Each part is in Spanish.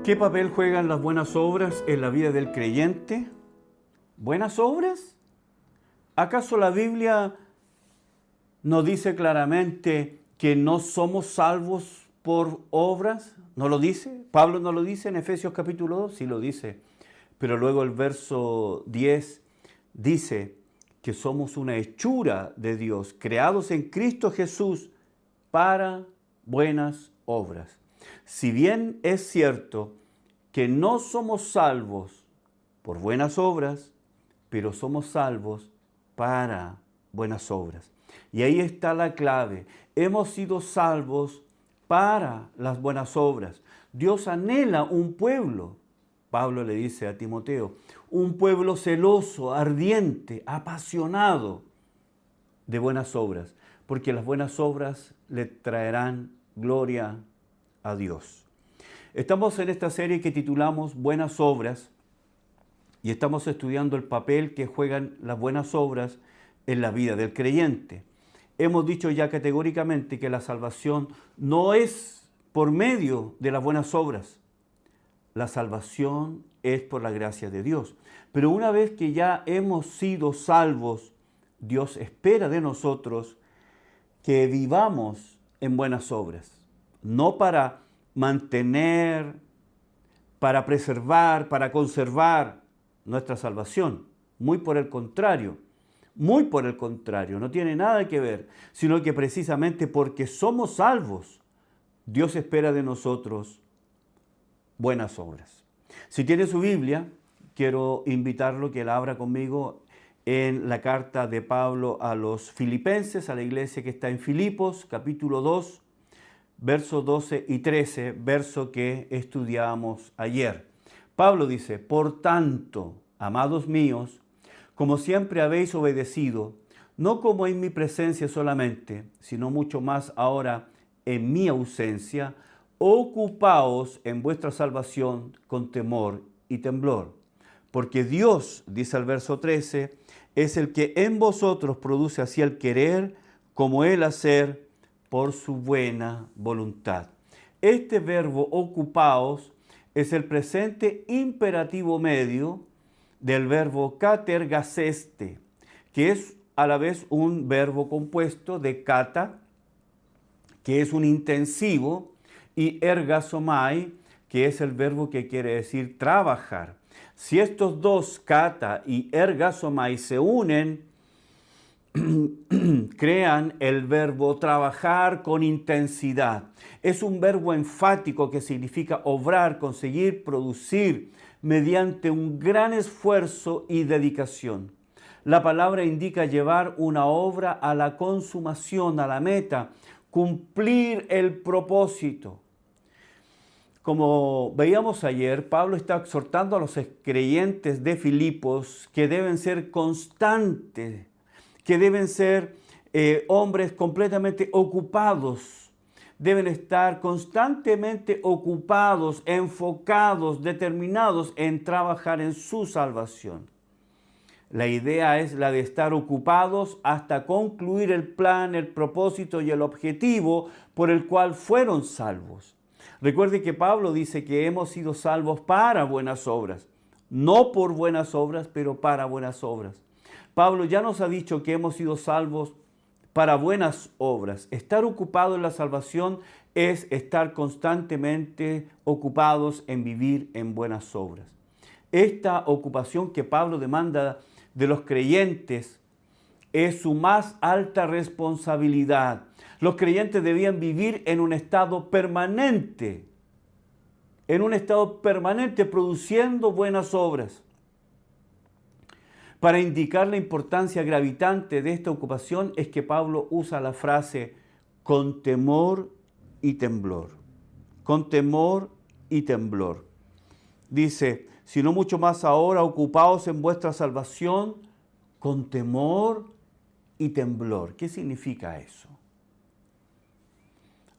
¿Qué papel juegan las buenas obras en la vida del creyente? ¿Buenas obras? ¿Acaso la Biblia nos dice claramente que no somos salvos por obras? ¿No lo dice? ¿Pablo no lo dice en Efesios capítulo 2? Sí lo dice. Pero luego el verso 10 dice que somos una hechura de Dios, creados en Cristo Jesús para buenas obras. Si bien es cierto que no somos salvos por buenas obras, pero somos salvos para buenas obras. Y ahí está la clave. Hemos sido salvos para las buenas obras. Dios anhela un pueblo, Pablo le dice a Timoteo, un pueblo celoso, ardiente, apasionado de buenas obras, porque las buenas obras le traerán gloria a Dios. Estamos en esta serie que titulamos Buenas Obras y estamos estudiando el papel que juegan las buenas obras en la vida del creyente. Hemos dicho ya categóricamente que la salvación no es por medio de las buenas obras. La salvación es por la gracia de Dios. Pero una vez que ya hemos sido salvos, Dios espera de nosotros que vivamos en buenas obras. No para mantener, para preservar, para conservar nuestra salvación. Muy por el contrario, no tiene nada que ver, sino que precisamente porque somos salvos, Dios espera de nosotros buenas obras. Si tiene su Biblia, quiero invitarlo que la abra conmigo en la carta de Pablo a los Filipenses, a la iglesia que está en Filipos, capítulo 2, versos 12 y 13, verso que estudiamos ayer. Pablo dice, por tanto, amados míos, como siempre habéis obedecido, no como en mi presencia solamente, sino mucho más ahora en mi ausencia, ocupaos en vuestra salvación con temor y temblor. Porque Dios, dice el verso 13, es el que en vosotros produce así el querer como el hacer por su buena voluntad. Este verbo ocupaos es el presente imperativo medio del verbo katergaseste, que es a la vez un verbo compuesto de kata, que es un intensivo, y ergasomai, que es el verbo que quiere decir trabajar. Si estos dos, kata y ergasomai, se unen, crean el verbo trabajar con intensidad. Es un verbo enfático que significa obrar, conseguir, producir mediante un gran esfuerzo y dedicación. La palabra indica llevar una obra a la consumación, a la meta, cumplir el propósito. Como veíamos ayer, Pablo está exhortando a los creyentes de Filipos que deben ser constantes, que deben ser hombres completamente ocupados, deben estar constantemente ocupados, enfocados, determinados en trabajar en su salvación. La idea es la de estar ocupados hasta concluir el plan, el propósito y el objetivo por el cual fueron salvos. Recuerde que Pablo dice que hemos sido salvos para buenas obras, no por buenas obras, pero para buenas obras. Pablo ya nos ha dicho que hemos sido salvos para buenas obras. Estar ocupado en la salvación es estar constantemente ocupados en vivir en buenas obras. Esta ocupación que Pablo demanda de los creyentes es su más alta responsabilidad. Los creyentes debían vivir en un estado permanente produciendo buenas obras. Para indicar la importancia gravitante de esta ocupación es que Pablo usa la frase con temor y temblor. Con temor y temblor. Dice, sino mucho más ahora ocupaos en vuestra salvación con temor y temblor. ¿Qué significa eso?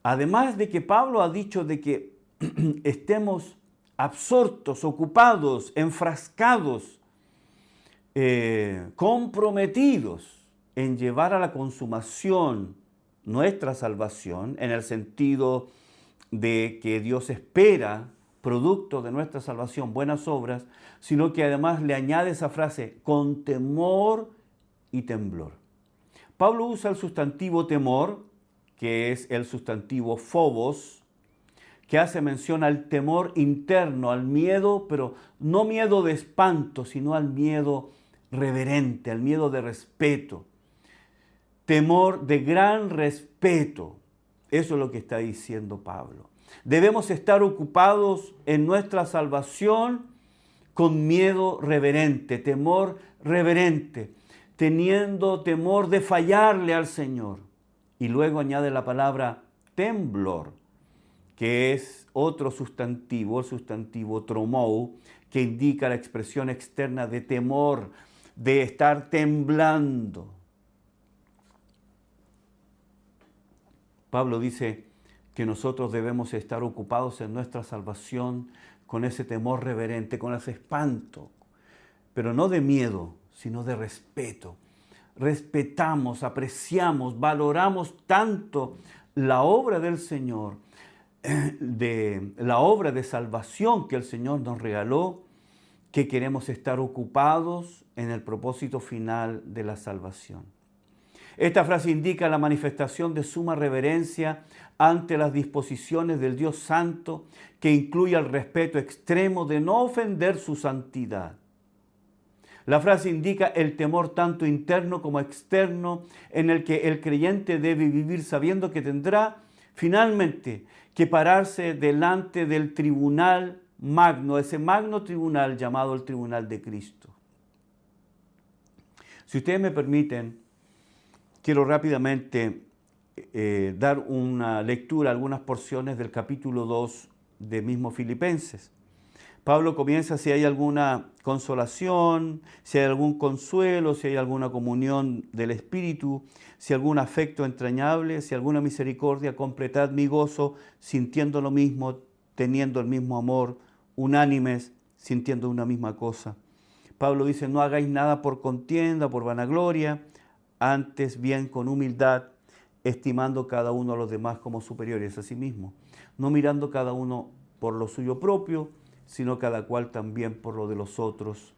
Además de que Pablo ha dicho de que estemos absortos, ocupados, enfrascados, comprometidos en llevar a la consumación nuestra salvación, en el sentido de que Dios espera producto de nuestra salvación, buenas obras, sino que además le añade esa frase, con temor y temblor. Pablo usa el sustantivo temor, que es el sustantivo phobos, que hace mención al temor interno, al miedo, pero no miedo de espanto, sino al miedo reverente, al miedo de respeto. Temor de gran respeto. Eso es lo que está diciendo Pablo. Debemos estar ocupados en nuestra salvación con miedo reverente, temor reverente, teniendo temor de fallarle al Señor. Y luego añade la palabra temblor, que es otro sustantivo, el sustantivo tromou, que indica la expresión externa de temor, de estar temblando. Pablo dice que nosotros debemos estar ocupados en nuestra salvación con ese temor reverente, con ese espanto, pero no de miedo, sino de respeto. Respetamos, apreciamos, valoramos tanto la obra del Señor, de la obra de salvación que el Señor nos regaló, que queremos estar ocupados en el propósito final de la salvación. Esta frase indica la manifestación de suma reverencia ante las disposiciones del Dios Santo, que incluye el respeto extremo de no ofender su santidad. La frase indica el temor tanto interno como externo en el que el creyente debe vivir sabiendo que tendrá finalmente que pararse delante del tribunal magno, ese magno tribunal llamado el tribunal de Cristo. Si ustedes me permiten, quiero rápidamente dar una lectura, algunas porciones del capítulo 2 de mismo Filipenses. Pablo comienza si hay alguna consolación, si hay algún consuelo, si hay alguna comunión del Espíritu, si algún afecto entrañable, si alguna misericordia, completad mi gozo, sintiendo lo mismo, teniendo el mismo amor, unánimes, sintiendo una misma cosa. Pablo dice, no hagáis nada por contienda, por vanagloria, antes bien con humildad, estimando cada uno a los demás como superiores a sí mismo, no mirando cada uno por lo suyo propio, sino cada cual también por lo de los otros.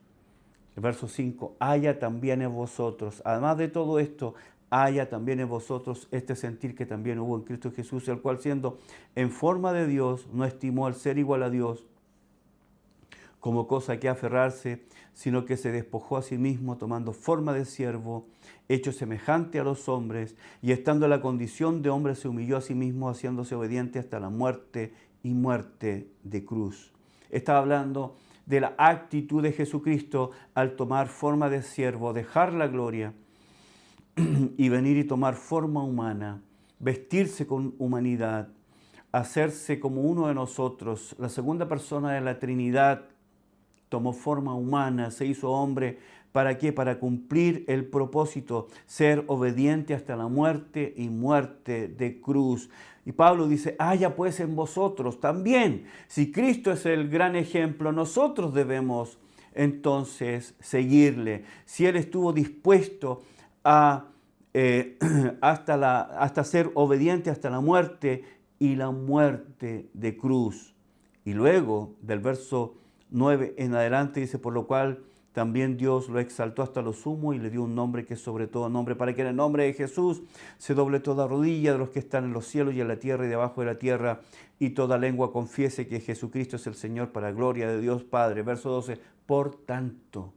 El verso 5, haya también en vosotros, además de todo esto, haya también en vosotros este sentir que también hubo en Cristo Jesús, el cual siendo en forma de Dios, no estimó el ser igual a Dios como cosa que aferrarse, sino que se despojó a sí mismo, tomando forma de siervo, hecho semejante a los hombres, y estando en la condición de hombre se humilló a sí mismo, haciéndose obediente hasta la muerte y muerte de cruz. Estaba hablando de la actitud de Jesucristo al tomar forma de siervo, dejar la gloria y venir y tomar forma humana, vestirse con humanidad, hacerse como uno de nosotros. La segunda persona de la Trinidad tomó forma humana, se hizo hombre. ¿Para qué? Para cumplir el propósito, ser obediente hasta la muerte y muerte de cruz. Y Pablo dice, haya pues en vosotros también. Si Cristo es el gran ejemplo, nosotros debemos entonces seguirle. Si Él estuvo dispuesto a hasta ser obediente hasta la muerte y la muerte de cruz. Y luego del verso 9 en adelante dice, por lo cual también Dios lo exaltó hasta lo sumo y le dio un nombre que es sobre todo nombre, para que en el nombre de Jesús se doble toda rodilla de los que están en los cielos y en la tierra y debajo de la tierra, y toda lengua confiese que Jesucristo es el Señor, para gloria de Dios Padre. Verso 12, por tanto,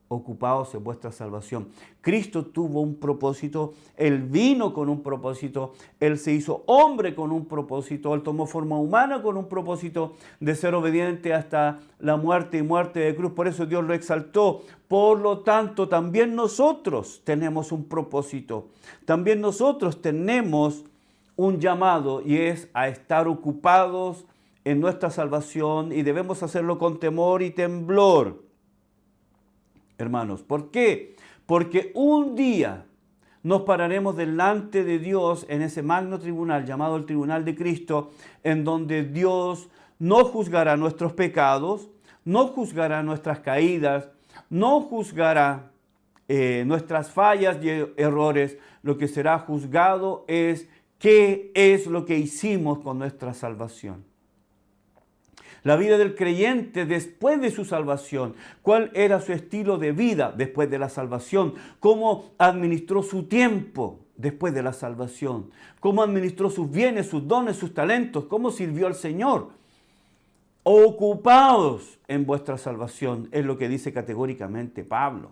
ocupaos en vuestra salvación. Cristo tuvo un propósito, Él vino con un propósito, Él se hizo hombre con un propósito, Él tomó forma humana con un propósito de ser obediente hasta la muerte y muerte de cruz. Por eso Dios lo exaltó. Por lo tanto, también nosotros tenemos un propósito. También nosotros tenemos un llamado, y es a estar ocupados en nuestra salvación, y debemos hacerlo con temor y temblor. Hermanos, ¿por qué? Porque un día nos pararemos delante de Dios en ese magno tribunal llamado el Tribunal de Cristo, en donde Dios no juzgará nuestros pecados, no juzgará nuestras caídas, no juzgará nuestras fallas y errores. Lo que será juzgado es qué es lo que hicimos con nuestra salvación. La vida del creyente después de su salvación. ¿Cuál era su estilo de vida después de la salvación? ¿Cómo administró su tiempo después de la salvación? ¿Cómo administró sus bienes, sus dones, sus talentos? ¿Cómo sirvió al Señor? Ocupados en vuestra salvación, es lo que dice categóricamente Pablo.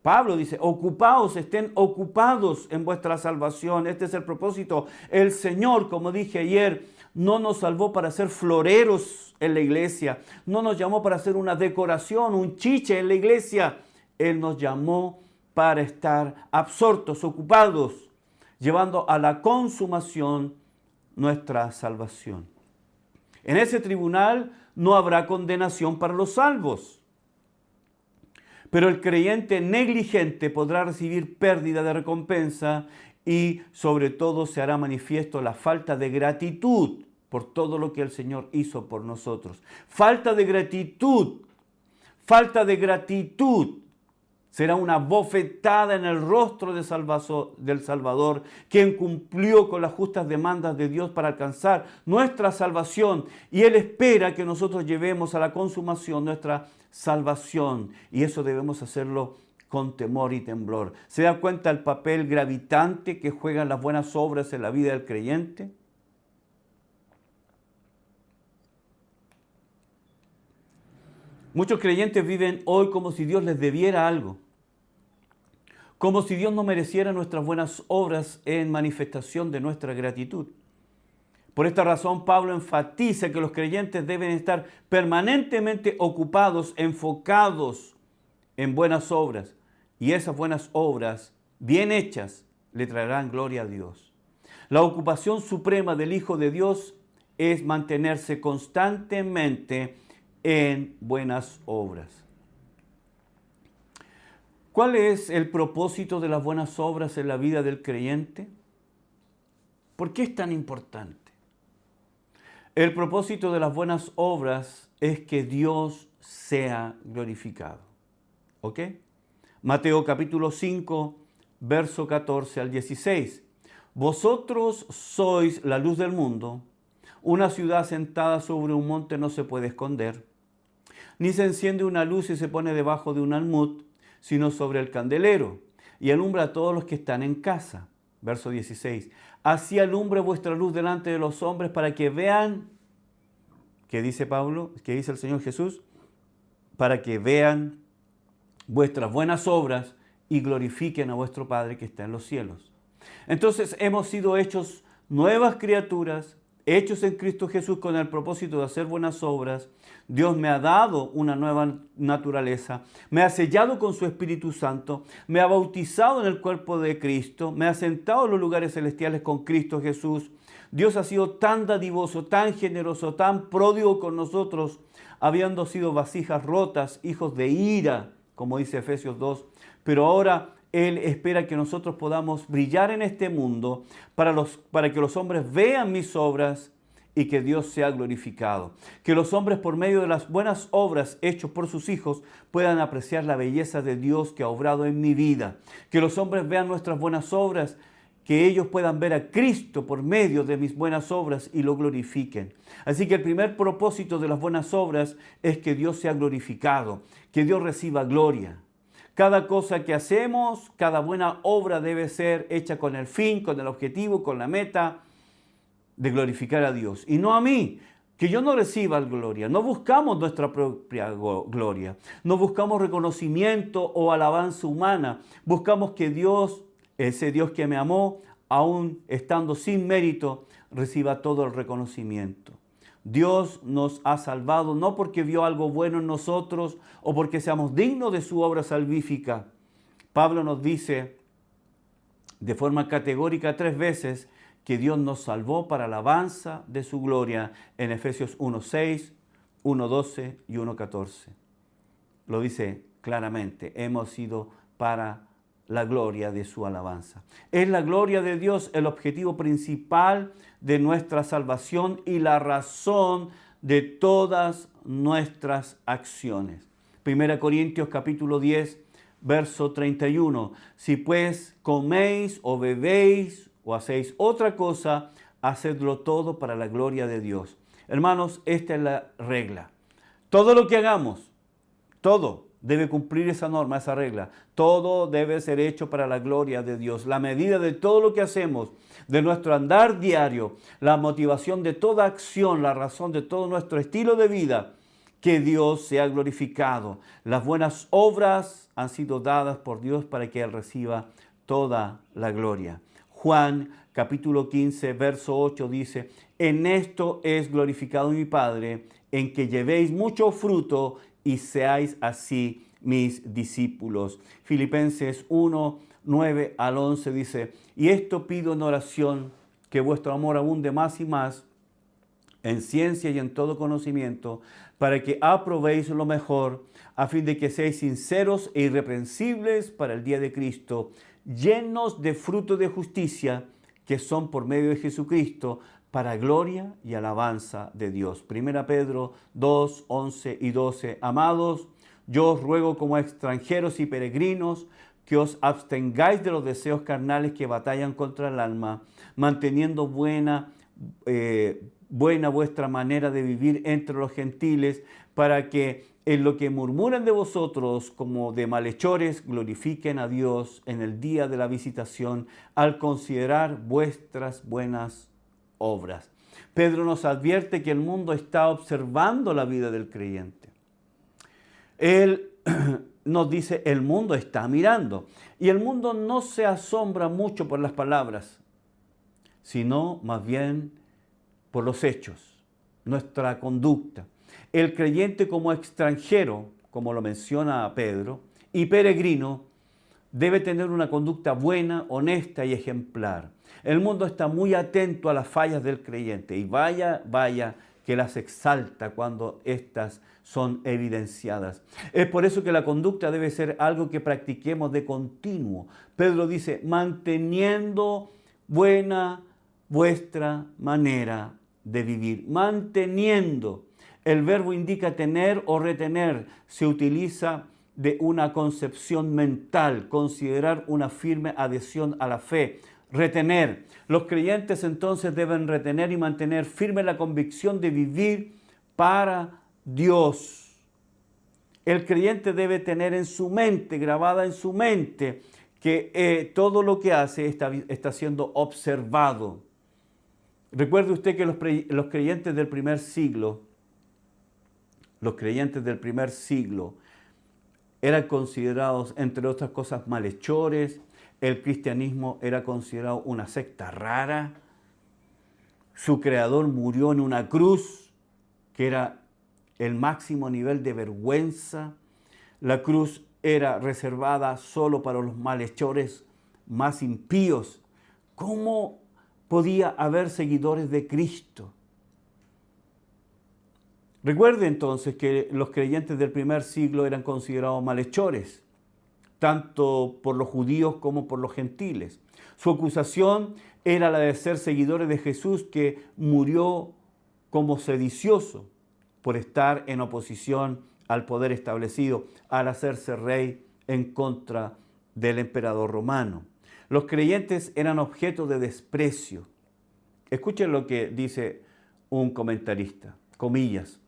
Pablo dice, ocupados, estén ocupados en vuestra salvación. Este es el propósito. El Señor, como dije ayer, no nos salvó para ser floreros en la iglesia. No nos llamó para hacer una decoración, un chiche en la iglesia. Él nos llamó para estar absortos, ocupados, llevando a la consumación nuestra salvación. En ese tribunal no habrá condenación para los salvos. Pero el creyente negligente podrá recibir pérdida de recompensa y sobre todo se hará manifiesto la falta de gratitud por todo lo que el Señor hizo por nosotros. Falta de gratitud será una bofetada en el rostro del Salvador, quien cumplió con las justas demandas de Dios para alcanzar nuestra salvación. Y Él espera que nosotros llevemos a la consumación nuestra salvación. Y eso debemos hacerlo con temor y temblor. ¿Se da cuenta el papel gravitante que juegan las buenas obras en la vida del creyente? Muchos creyentes viven hoy como si Dios les debiera algo. Como si Dios no mereciera nuestras buenas obras en manifestación de nuestra gratitud. Por esta razón, Pablo enfatiza que los creyentes deben estar permanentemente ocupados, enfocados en buenas obras. Y esas buenas obras, bien hechas, le traerán gloria a Dios. La ocupación suprema del Hijo de Dios es mantenerse constantemente en buenas obras. ¿Cuál es el propósito de las buenas obras en la vida del creyente? ¿Por qué es tan importante? El propósito de las buenas obras es que Dios sea glorificado. ¿Ok? Mateo capítulo 5, verso 14 al 16. Vosotros sois la luz del mundo. Una ciudad sentada sobre un monte no se puede esconder. Ni se enciende una luz y se pone debajo de un almud, sino sobre el candelero, y alumbra a todos los que están en casa. Verso 16. Así alumbre vuestra luz delante de los hombres para que vean, ¿qué dice Pablo? ¿Qué dice el Señor Jesús? Para que vean vuestras buenas obras y glorifiquen a vuestro Padre que está en los cielos. Entonces hemos sido hechos nuevas criaturas, hechos en Cristo Jesús con el propósito de hacer buenas obras. Dios me ha dado una nueva naturaleza, me ha sellado con su Espíritu Santo, me ha bautizado en el cuerpo de Cristo, me ha sentado en los lugares celestiales con Cristo Jesús. Dios ha sido tan dadivoso, tan generoso, tan pródigo con nosotros, habiendo sido vasijas rotas, hijos de ira, como dice Efesios 2. Pero ahora Él espera que nosotros podamos brillar en este mundo para que los hombres vean mis obras y que Dios sea glorificado. Que los hombres, por medio de las buenas obras hechas por sus hijos, puedan apreciar la belleza de Dios que ha obrado en mi vida. Que los hombres vean nuestras buenas obras, que ellos puedan ver a Cristo por medio de mis buenas obras y lo glorifiquen. Así que el primer propósito de las buenas obras es que Dios sea glorificado, que Dios reciba gloria. Cada cosa que hacemos, cada buena obra debe ser hecha con el fin, con el objetivo, con la meta de glorificar a Dios. Y no a mí, que yo no reciba gloria. No buscamos nuestra propia gloria. No buscamos reconocimiento o alabanza humana. Buscamos que Dios, ese Dios que me amó, aún estando sin mérito, reciba todo el reconocimiento. Dios nos ha salvado no porque vio algo bueno en nosotros o porque seamos dignos de su obra salvífica. Pablo nos dice de forma categórica 3 veces que Dios nos salvó para alabanza de su gloria en Efesios 1:6, 1:12 y 1:14. Lo dice claramente, hemos sido para la gloria de su alabanza. Es la gloria de Dios el objetivo principal de nuestra salvación y la razón de todas nuestras acciones. 1 Corintios capítulo 10, verso 31. Si pues coméis o bebéis o hacéis otra cosa, hacedlo todo para la gloria de Dios. Hermanos, esta es la regla. Todo lo que hagamos, todo debe cumplir esa norma, esa regla. Todo debe ser hecho para la gloria de Dios. La medida de todo lo que hacemos, de nuestro andar diario, la motivación de toda acción, la razón de todo nuestro estilo de vida, que Dios sea glorificado. Las buenas obras han sido dadas por Dios para que Él reciba toda la gloria. Juan capítulo 15, verso 8 dice, en esto es glorificado mi Padre, en que llevéis mucho fruto y seáis así mis discípulos. Filipenses 1, 9 al 11 dice, y esto pido en oración, que vuestro amor abunde más y más en ciencia y en todo conocimiento, para que aprobéis lo mejor, a fin de que seáis sinceros e irreprensibles para el día de Cristo, llenos de fruto de justicia, que son por medio de Jesucristo, para gloria y alabanza de Dios. 1 Pedro 2, 11 y 12. Amados, yo os ruego como extranjeros y peregrinos, que os abstengáis de los deseos carnales que batallan contra el alma, manteniendo buena vuestra manera de vivir entre los gentiles, para que en lo que murmuran de vosotros como de malhechores, glorifiquen a Dios en el día de la visitación, al considerar vuestras buenas obras. Pedro nos advierte que el mundo está observando la vida del creyente. Él nos dice, el mundo está mirando. Y el mundo no se asombra mucho por las palabras, sino más bien por los hechos, nuestra conducta. El creyente como extranjero, como lo menciona Pedro, y peregrino, debe tener una conducta buena, honesta y ejemplar. El mundo está muy atento a las fallas del creyente y vaya que las exalta cuando éstas son evidenciadas. Es por eso que la conducta debe ser algo que practiquemos de continuo. Pedro dice, manteniendo buena vuestra manera de vivir. Manteniendo. El verbo indica tener o retener. Se utiliza de una concepción mental, considerar una firme adhesión a la fe. Retener. Los creyentes entonces deben retener y mantener firme la convicción de vivir para Dios. El creyente debe tener en su mente, grabada en su mente, que todo lo que hace está siendo observado. Recuerde usted que los creyentes del primer siglo, eran considerados, entre otras cosas, malhechores. El cristianismo era considerado una secta rara. Su creador murió en una cruz, que era el máximo nivel de vergüenza. La cruz era reservada solo para los malhechores más impíos. ¿Cómo podía haber seguidores de Cristo? Recuerde entonces que los creyentes del primer siglo eran considerados malhechores, tanto por los judíos como por los gentiles. Su acusación era la de ser seguidores de Jesús, que murió como sedicioso por estar en oposición al poder establecido, al hacerse rey en contra del emperador romano. Los creyentes eran objeto de desprecio. Escuchen lo que dice un comentarista, comillas.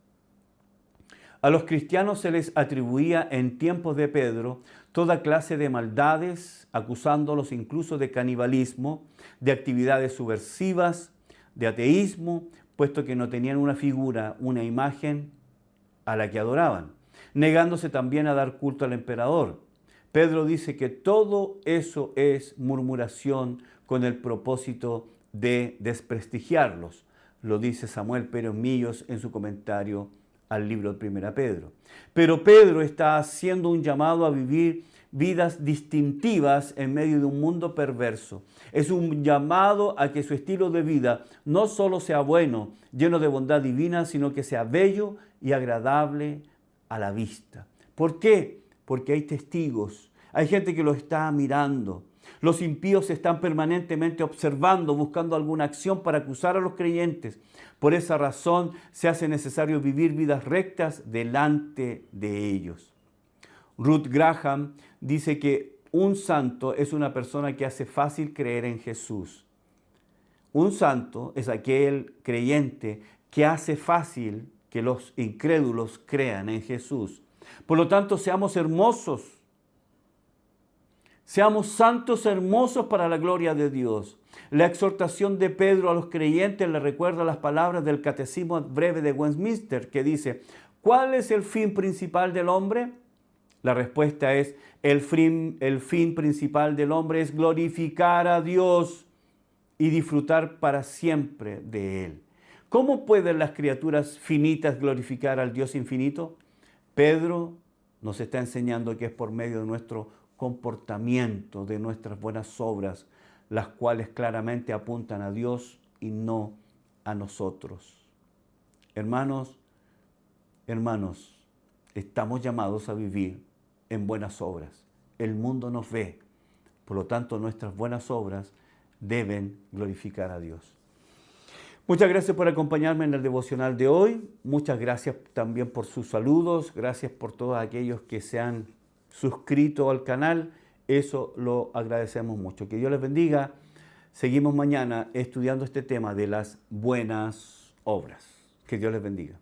A los cristianos se les atribuía en tiempos de Pedro toda clase de maldades, acusándolos incluso de canibalismo, de actividades subversivas, de ateísmo, puesto que no tenían una figura, una imagen a la que adoraban, negándose también a dar culto al emperador. Pedro dice que todo eso es murmuración con el propósito de desprestigiarlos. Lo dice Samuel Pérez Millos en su comentario al libro de 1 Pedro. Pero Pedro está haciendo un llamado a vivir vidas distintivas en medio de un mundo perverso. Es un llamado a que su estilo de vida no solo sea bueno, lleno de bondad divina, sino que sea bello y agradable a la vista. ¿Por qué? Porque hay testigos, hay gente que lo está mirando. Los impíos están permanentemente observando, buscando alguna acción para acusar a los creyentes. Por esa razón se hace necesario vivir vidas rectas delante de ellos. Ruth Graham dice que un santo es una persona que hace fácil creer en Jesús. Un santo es aquel creyente que hace fácil que los incrédulos crean en Jesús. Por lo tanto, seamos hermosos, seamos santos, hermosos para la gloria de Dios. La exhortación de Pedro a los creyentes le recuerda las palabras del Catecismo Breve de Westminster, que dice: ¿cuál es el fin principal del hombre? La respuesta es: el fin principal del hombre es glorificar a Dios y disfrutar para siempre de Él. ¿Cómo pueden las criaturas finitas glorificar al Dios infinito? Pedro nos está enseñando que es por medio de nuestro comportamiento, de nuestras buenas obras, las cuales claramente apuntan a Dios y no a nosotros. Hermanos, estamos llamados a vivir en buenas obras. El mundo nos ve, por lo tanto nuestras buenas obras deben glorificar a Dios. Muchas gracias por acompañarme en el devocional de hoy. Muchas gracias también por sus saludos. Gracias por todos aquellos que se han suscrito al canal. Eso lo agradecemos mucho. Que Dios les bendiga. Seguimos mañana estudiando este tema de las buenas obras. Que Dios les bendiga.